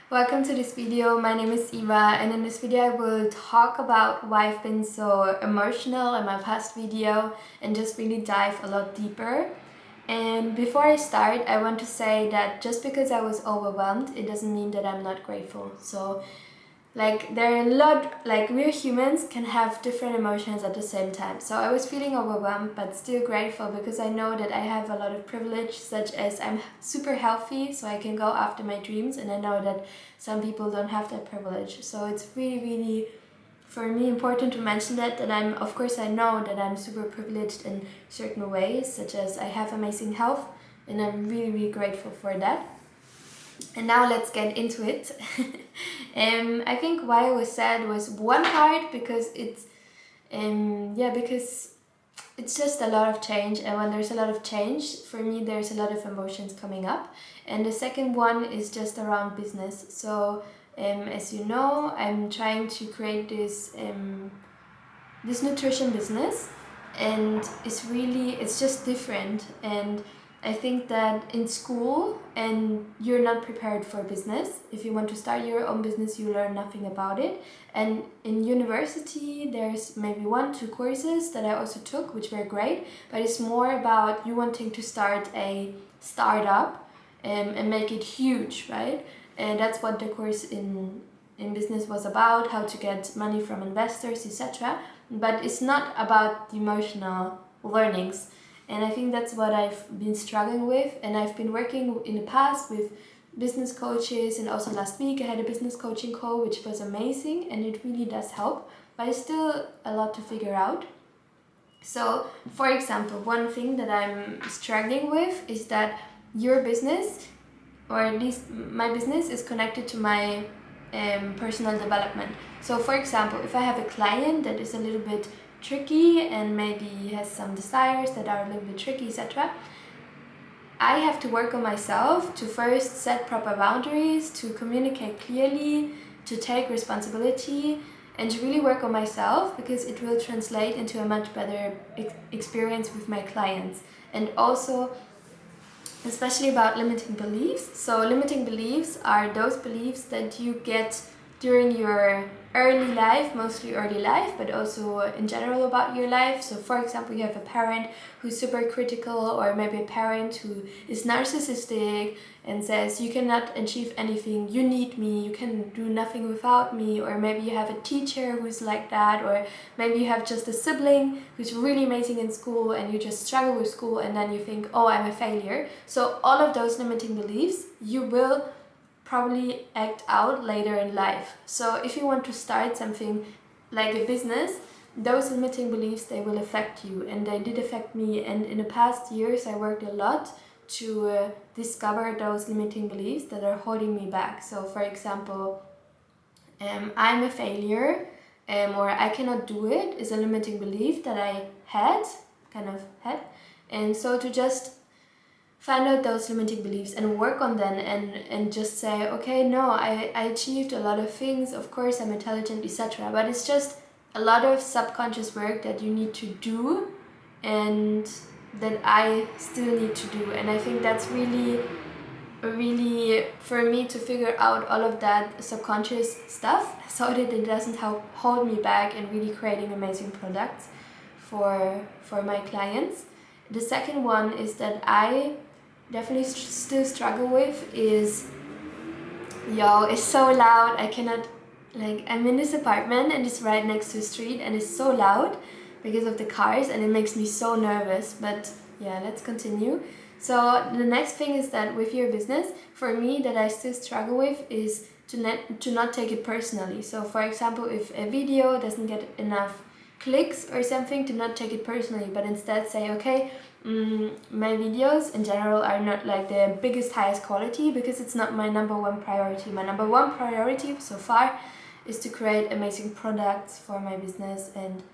Welcome to this video. My name is Eva, and in this video I will talk about why I've been so emotional in my past video and just really dive a lot deeper. And before I start, I want to say that just because I was overwhelmed, it doesn't mean that I'm not grateful. So there are a lot, we're humans can have different emotions at the same time. So I was feeling overwhelmed but still grateful because I know that I have a lot of privilege, such as I'm super healthy so I can go after my dreams, and I know that some people don't have that privilege. So it's really for me important to mention that of course I know that I'm super privileged in certain ways, such as I have amazing health, and I'm really grateful for that. And now let's get into it. I think why I was sad was one part because because it's just a lot of change, and when there's a lot of change, for me there's a lot of emotions coming up. And the second one is just around business. So as you know, I'm trying to create this nutrition business, and it's just different. And I think that in school and you're not prepared for business. If you want to start your own business, you learn nothing about it. And in university, there's maybe 1-2 courses that I also took, which were great, but it's more about you wanting to start a startup and make it huge, right? And that's what the course in business was about, how to get money from investors, etc. But it's not about the emotional learnings. And I think that's what I've been struggling with. And I've been working in the past with business coaches, and also last week I had a business coaching call, which was amazing, and it really does help, but it's still a lot to figure out. So, for example, one thing that I'm struggling with is that your business, or at least my business, is connected to my personal development. So, for example, if I have a client that is a little bit tricky and maybe has some desires that are a little bit tricky, etc., I have to work on myself to first set proper boundaries, to communicate clearly, to take responsibility, and to really work on myself, because it will translate into a much better experience with my clients. And also, especially about limiting beliefs. So limiting beliefs are those beliefs that you get during your early life, mostly early life, but also in general about your life. So for example, you have a parent who's super critical, or maybe a parent who is narcissistic and says you cannot achieve anything, you need me, you can do nothing without me. Or maybe you have a teacher who's like that, or maybe you have just a sibling who's really amazing in school and you just struggle with school, and then you think, oh, I'm a failure. So all of those limiting beliefs you will probably act out later in life. So if you want to start something like a business, those limiting beliefs, they will affect you, and they did affect me. And in the past years I worked a lot to discover those limiting beliefs that are holding me back. So for example, I'm a failure, or I cannot do it, is a limiting belief that I had. And so to just find out those limiting beliefs and work on them, and just say, okay, no, I achieved a lot of things, of course I'm intelligent, etc. But it's just a lot of subconscious work that you need to do, and that I still need to do. And I think that's really for me to figure out all of that subconscious stuff, so that it doesn't hold me back in really creating amazing products for my clients. The second one is that I definitely still struggle with is, it's so loud. I cannot, I'm in this apartment and it's right next to the street, and it's so loud because of the cars, and it makes me so nervous. But yeah, let's continue. So the next thing is that with your business, for me, that I still struggle with is to not take it personally. So for example, if a video doesn't get enough clicks or something, to not take it personally, but instead say, okay, my videos in general are not like the biggest, highest quality, because it's not my number one priority. My number one priority so far is to create amazing products for my business and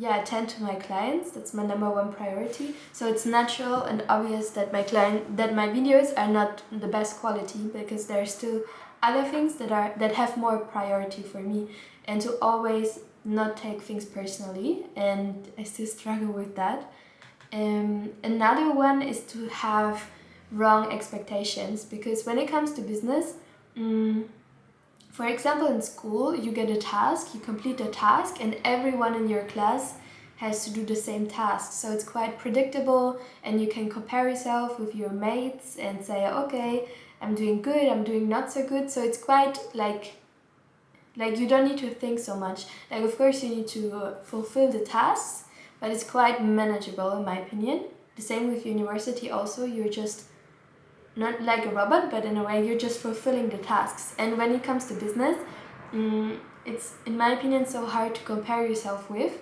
attend to my clients. That's my number one priority. So it's natural and obvious that my videos are not the best quality, because there are still other things that have more priority for me, and to always not take things personally. And I still struggle with that. Another one is to have wrong expectations, because when it comes to business, for example, in school, you get a task, you complete a task, and everyone in your class has to do the same task. So it's quite predictable, and you can compare yourself with your mates and say, okay, I'm doing good, I'm doing not so good. So it's quite like you don't need to think so much. Like, of course, you need to fulfill the tasks, but it's quite manageable in my opinion. The same with university also. You're just not like a robot, but in a way you're just fulfilling the tasks. And when it comes to business, it's, in my opinion, so hard to compare yourself with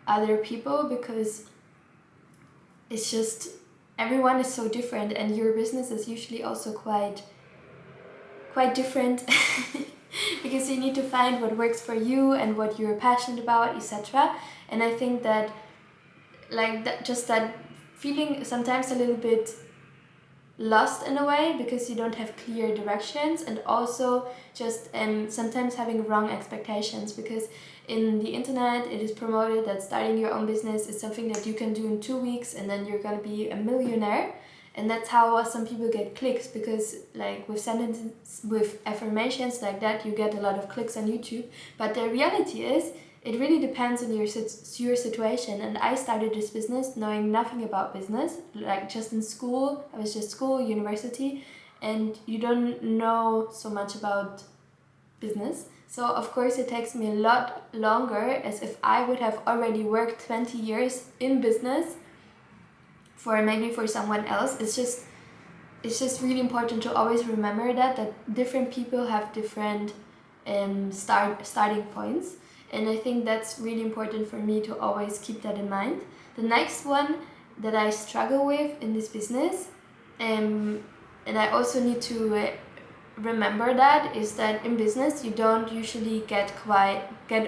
other people, because it's just, everyone is so different, and your business is usually also quite different because you need to find what works for you and what you're passionate about, etc. And I think that just that feeling sometimes a little bit lost in a way, because you don't have clear directions, and also just sometimes having wrong expectations, because in the internet it is promoted that starting your own business is something that you can do in 2 weeks and then you're gonna be a millionaire. And that's how some people get clicks, because like with sentences, with affirmations like that, you get a lot of clicks on YouTube. But the reality is, it really depends on your situation. And I started this business knowing nothing about business, like just in school. I was just school, university, and you don't know so much about business. So of course it takes me a lot longer, as if I would have already worked 20 years in business for someone else. It's just really important to always remember that different people have different starting points. And I think that's really important for me to always keep that in mind. The next one that I struggle with in this business, and I also need to remember that, is that in business you don't usually get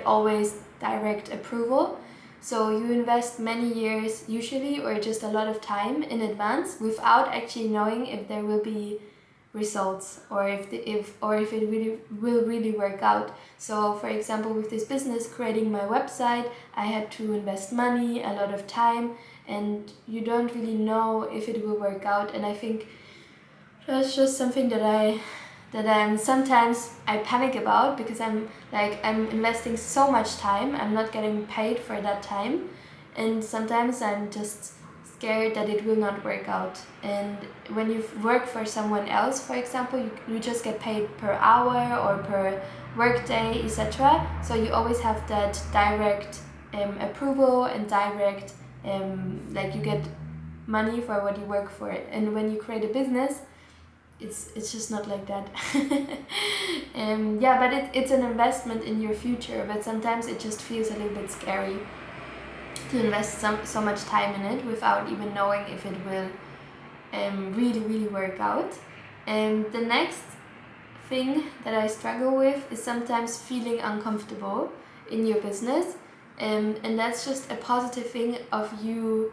always direct approval. So you invest many years usually, or just a lot of time in advance, without actually knowing if there will be results, or if it really will really work out. So for example, with this business, creating my website, I had to invest money, a lot of time, and you don't really know if it will work out. And I think that's just something that I'm sometimes I panic about, because I'm investing so much time, I'm not getting paid for that time, and sometimes I'm just scared that it will not work out. And when you work for someone else, for example, you just get paid per hour or per work day, etc. So you always have that direct approval and direct you get money for what you work for. And when you create a business, it's just not like that. But it's an investment in your future, but sometimes it just feels a little bit scary to invest so much time in it without even knowing if it will really work out. And the next thing that I struggle with is sometimes feeling uncomfortable in your business, and that's just a positive thing of you.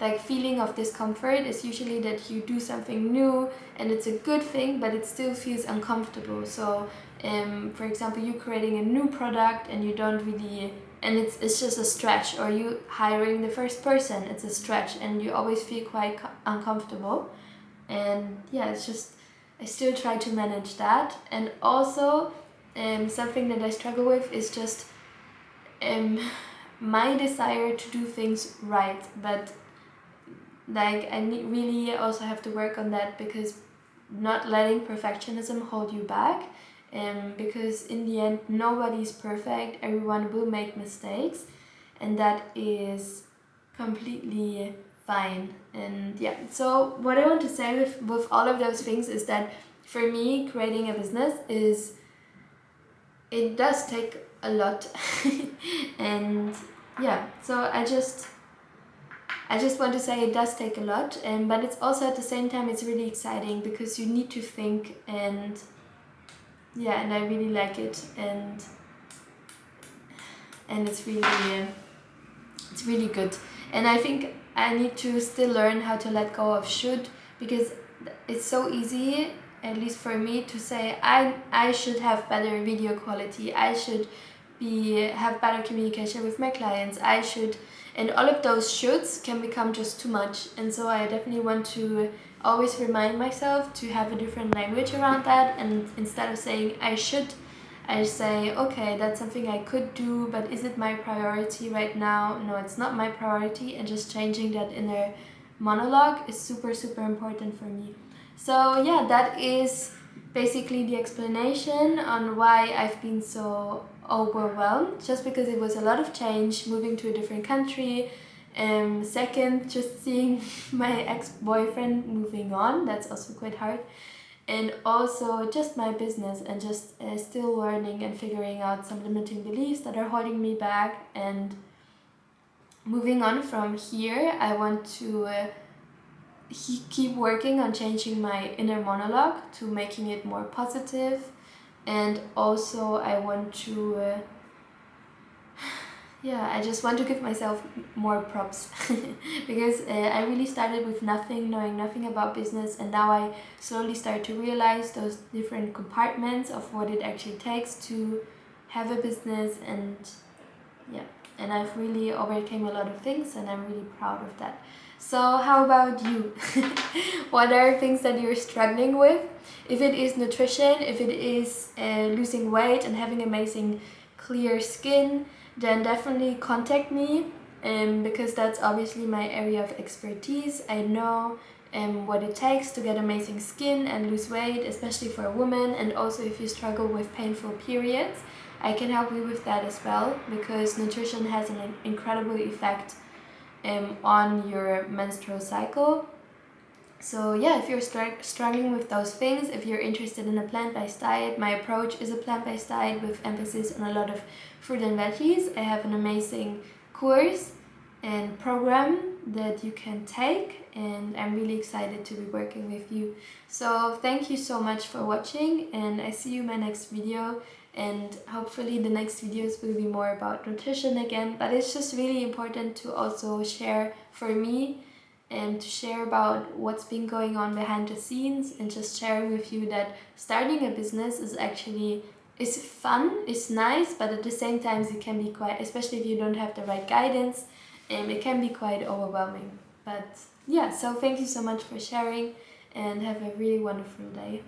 Like, feeling of discomfort is usually that you do something new and it's a good thing, but it still feels uncomfortable. So for example, you creating a new product and you don't really, and it's just a stretch, or you hiring the first person, it's a stretch, and you always feel quite uncomfortable. And yeah, it's just, I still try to manage that. And also something that I struggle with is just my desire to do things right, but really also have to work on that, because not letting perfectionism hold you back, because in the end nobody's perfect, everyone will make mistakes, and that is completely fine. And yeah, so what I want to say with all of those things is that for me, creating a business it does take a lot. And yeah, so I just want to say it does take a lot, but it's also at the same time it's really exciting, because you need to think, and yeah, and I really like it, and it's really good. And I think I need to still learn how to let go of should, because it's so easy, at least for me, to say I should have better video quality, I should have better communication with my clients, I should, and all of those shoulds can become just too much. And so I definitely want to always remind myself to have a different language around that, and instead of saying I should, I say, okay, that's something I could do, but is it my priority right now? No, it's not my priority, and just changing that inner monologue is super, super important for me. So yeah, that is basically the explanation on why I've been so overwhelmed, just because it was a lot of change, moving to a different country. Second, just seeing my ex-boyfriend moving on, that's also quite hard. And also just my business, and just still learning and figuring out some limiting beliefs that are holding me back. And moving on from here, I want to keep working on changing my inner monologue to making it more positive. And also I want to I just want to give myself more props because I really started with nothing, knowing nothing about business, and now I slowly start to realize those different compartments of what it actually takes to have a business. And I've really overcame a lot of things, and I'm really proud of that. So how about you? What are things that you're struggling with? If it is nutrition, if it is losing weight and having amazing clear skin, then definitely contact me, because that's obviously my area of expertise. I know what it takes to get amazing skin and lose weight, especially for a woman. And also if you struggle with painful periods, I can help you with that as well, because nutrition has an incredible effect on your menstrual cycle. So yeah, if you're struggling with those things, if you're interested in a plant-based diet, my approach is a plant-based diet with emphasis on a lot of fruit and veggies. I have an amazing course and program that you can take, and I'm really excited to be working with you. So thank you so much for watching, and I see you in my next video. And hopefully the next videos will be more about nutrition again, but it's just really important to also share for me, and to share about what's been going on behind the scenes, and just sharing with you that starting a business is fun, it's nice, but at the same time it can be quite, especially if you don't have the right guidance, it can be quite overwhelming. But yeah, so thank you so much for sharing, and have a really wonderful day.